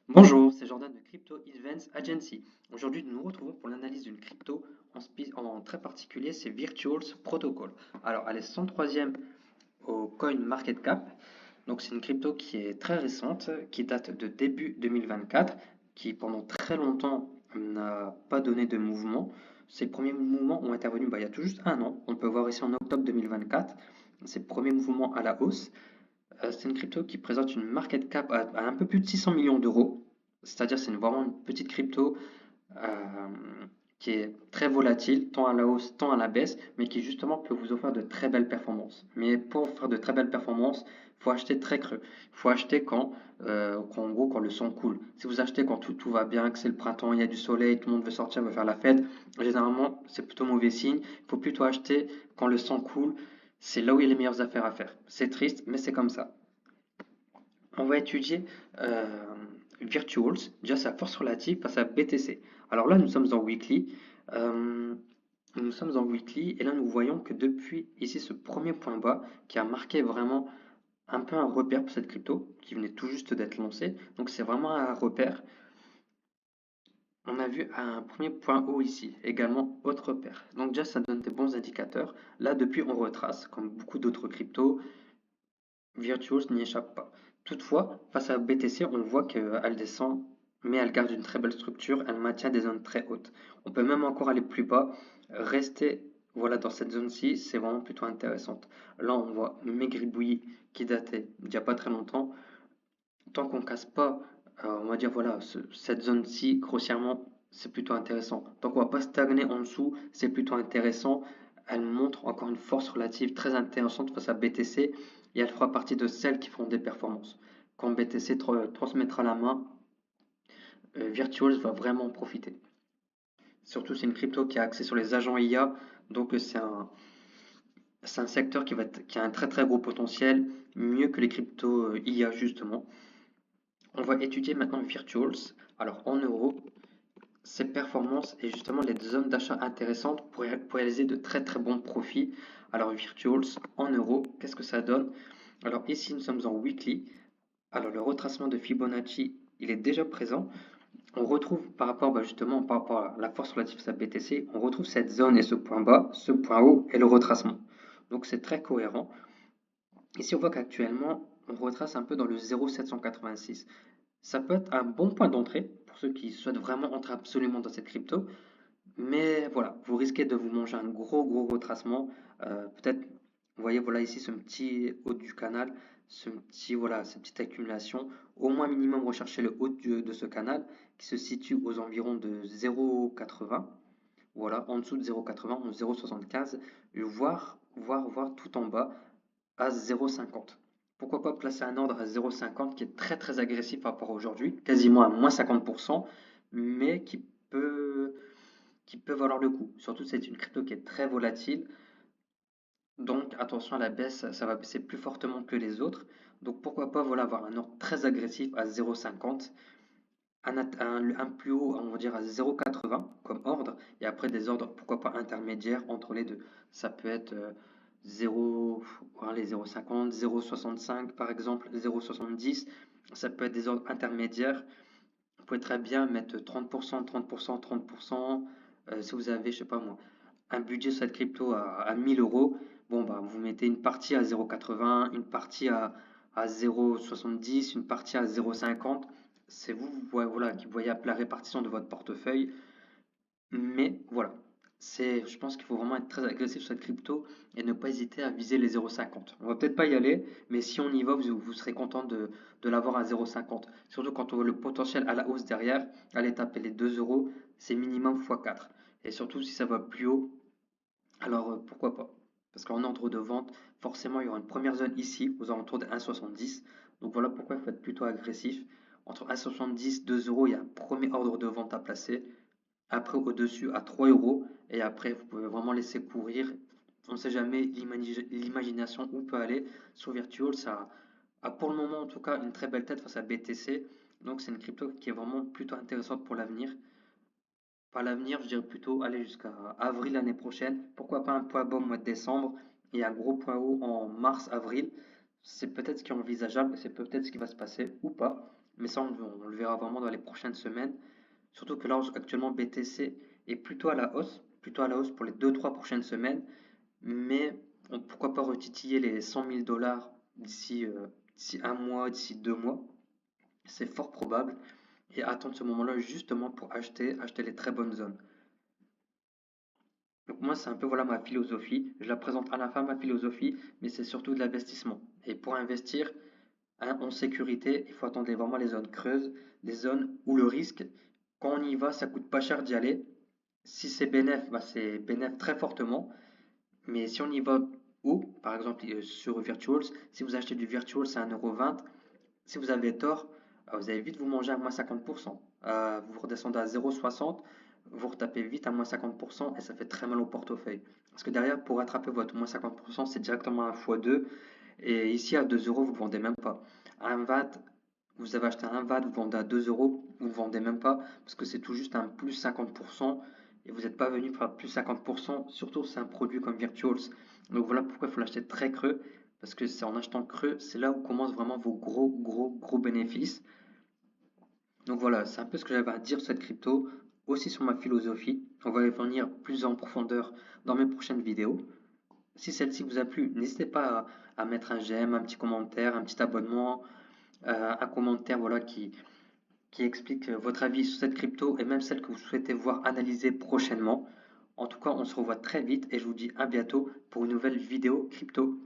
Bonjour, c'est Jordan de Crypto Events Agency. Aujourd'hui, nous nous retrouvons pour l'analyse d'une crypto en très particulier, c'est Virtuals Protocol. Alors, elle est 103e au Coin Market Cap. Donc, c'est une crypto qui est très récente, qui date de début 2024, qui pendant très longtemps n'a pas donné de mouvement. Ces premiers mouvements ont intervenu il y a tout juste un an. On peut voir ici en octobre 2024 ces premiers mouvements à la hausse. C'est une crypto qui présente une market cap à un peu plus de 600 millions d'euros. C'est-à-dire c'est vraiment une petite crypto euh, qui est très volatile, tant à la hausse, tant à la baisse, mais qui justement peut vous offrir de très belles performances. Mais pour faire de très belles performances, il faut acheter très creux. Il faut acheter en gros, quand le sang coule. Si vous achetez quand tout va bien, que c'est le printemps, il y a du soleil, tout le monde veut sortir, veut faire la fête, généralement, c'est plutôt mauvais signe. Il faut plutôt acheter quand le sang coule. C'est là où il y a les meilleures affaires à faire. C'est triste, mais c'est comme ça. On va étudier euh, Virtuals, déjà sa force relative face à BTC. Alors là, nous sommes en weekly. Euh, Nous sommes en weekly et là, nous voyons que depuis ici ce premier point bas qui a marqué vraiment un peu un repère pour cette crypto qui venait tout juste d'être lancée. Donc c'est vraiment un repère. On a vu un premier point haut ici, également autre repère. Donc déjà, ça donne des bons indicateurs. Là, depuis, on retrace, comme beaucoup d'autres cryptos. Virtuos n'y échappe pas. Toutefois, face à BTC, on voit qu'elle descend, mais elle garde une très belle structure, elle maintient des zones très hautes. On peut même encore aller plus bas, rester voilà, dans cette zone-ci, c'est vraiment plutôt intéressante. Là, on voit mes gribouillis qui dataient d'il n'y a pas très longtemps. Tant qu'on casse pas, on va dire voilà, cette zone-ci, grossièrement, c'est plutôt intéressant. Tant qu'on va pas stagner en dessous, c'est plutôt intéressant. Elle montre encore une force relative très intéressante face à BTC et elle fera partie de celles qui feront des performances. Quand BTC transmettra la main, Virtuals va vraiment en profiter. Surtout, c'est une crypto qui a accès sur les agents IA, donc c'est un secteur qui a un très très gros potentiel, mieux que les cryptos IA justement. On va étudier maintenant Virtuals. Alors en euros, ses performances et justement les zones d'achat intéressantes pour réaliser de très très bons profits. Alors Virtuals en euros, qu'est-ce que ça donne? Alors ici nous sommes en weekly. Alors le retracement de Fibonacci, il est déjà présent. On retrouve justement par rapport à la force relative à BTC, on retrouve cette zone et ce point bas, ce point haut et le retracement. Donc c'est très cohérent. Ici on voit qu'actuellement on retrace un peu dans le 0,786. Ça peut être un bon point d'entrée pour ceux qui souhaitent vraiment entrer absolument dans cette crypto. Mais voilà, vous risquez de vous manger un gros retracement. Peut-être, vous voyez, voilà ici ce petit haut du canal, cette petite accumulation. Au moins minimum, recherchez le haut de ce canal qui se situe aux environs de 0,80. Voilà, en dessous de 0,80, 0,75, voire tout en bas à 0,50. Pourquoi pas placer un ordre à 0,50 qui est très très agressif par rapport à aujourd'hui, quasiment à moins 50%, mais qui peut valoir le coup. Surtout, c'est une crypto qui est très volatile. Donc, attention à la baisse, ça va baisser plus fortement que les autres. Donc, pourquoi pas voilà, avoir un ordre très agressif à 0,50, un plus haut, on va dire à 0,80 comme ordre, et après des ordres, pourquoi pas intermédiaires entre les deux. Ça peut être 0, allez, 0,50, 0,65 par exemple, 0,70. Ça peut être des ordres intermédiaires. Vous pouvez très bien mettre 30%, 30%, 30%. Si vous avez, je sais pas moi, un budget sur cette crypto à 1000 euros, bon, bah, vous mettez une partie à 0,80, une partie à 0,70, une partie à 0,50. C'est vous, voilà, qui voyez la répartition de votre portefeuille. Mais voilà, je pense qu'il faut vraiment être très agressif sur cette crypto et ne pas hésiter à viser les 0,50. On va peut-être pas y aller, mais si on y va, vous serez content de l'avoir à 0,50. Surtout quand on voit le potentiel à la hausse derrière, aller taper les 2 euros, c'est minimum x4. Et surtout si ça va plus haut, alors pourquoi pas? Parce qu'en ordre de vente, forcément, il y aura une première zone ici, aux alentours de 1,70. Donc voilà pourquoi il faut être plutôt agressif. Entre 1,70 et 2 euros, il y a un premier ordre de vente à placer. Après, au-dessus, à 3 euros. Et après, vous pouvez vraiment laisser courir. On ne sait jamais l'imagination où peut aller. Sur Virtual, ça a pour le moment, en tout cas, une très belle tête face à BTC. Donc, c'est une crypto qui est vraiment plutôt intéressante pour l'avenir. Par l'avenir, je dirais plutôt aller jusqu'à avril l'année prochaine. Pourquoi pas un point bas au mois de décembre et un gros point haut en mars-avril. C'est peut-être ce qui est envisageable, c'est peut-être ce qui va se passer ou pas. mais ça on le verra vraiment dans les prochaines semaines. Surtout que là actuellement BTC est plutôt à la hausse pour les 2-3 prochaines semaines, mais pourquoi pas retitiller les 100 000 $ d'ici un mois, d'ici 2 mois, c'est fort probable, et attendre ce moment-là justement pour acheter les très bonnes zones. Donc moi, c'est un peu voilà ma philosophie. Je la présente à la fin, ma philosophie, mais c'est surtout de l'investissement. Et pour investir en sécurité, il faut attendre vraiment les zones creuses, des zones où le risque, quand on y va, ça coûte pas cher d'y aller. Si c'est bénéf, bah c'est bénéf très fortement. Mais si on y va où, par exemple sur Virtuals, si vous achetez du Virtuals à 1,20 €, si vous avez tort, vous allez vite vous manger à moins 50%. Vous redescendez à 0,60, vous retapez vite à moins 50% et ça fait très mal au portefeuille. Parce que derrière, pour rattraper votre moins 50%, c'est directement un x2. Et ici, à 2 €, vous ne vendez même pas. À un VAT, vous avez acheté un VAT, vous vendez à 2 €, vous ne vendez même pas parce que c'est tout juste un plus 50% et vous n'êtes pas venu pour plus 50%, surtout c'est un produit comme Virtuals. Donc voilà pourquoi il faut l'acheter très creux, parce que c'est en achetant creux, c'est là où commencent vraiment vos gros bénéfices. Donc voilà, c'est un peu ce que j'avais à dire sur cette crypto, aussi sur ma philosophie. On va y revenir plus en profondeur dans mes prochaines vidéos. Si celle-ci vous a plu, n'hésitez pas à mettre un j'aime, un petit commentaire, un petit abonnement, un commentaire voilà, qui explique votre avis sur cette crypto et même celle que vous souhaitez voir analysée prochainement. En tout cas, on se revoit très vite et je vous dis à bientôt pour une nouvelle vidéo crypto.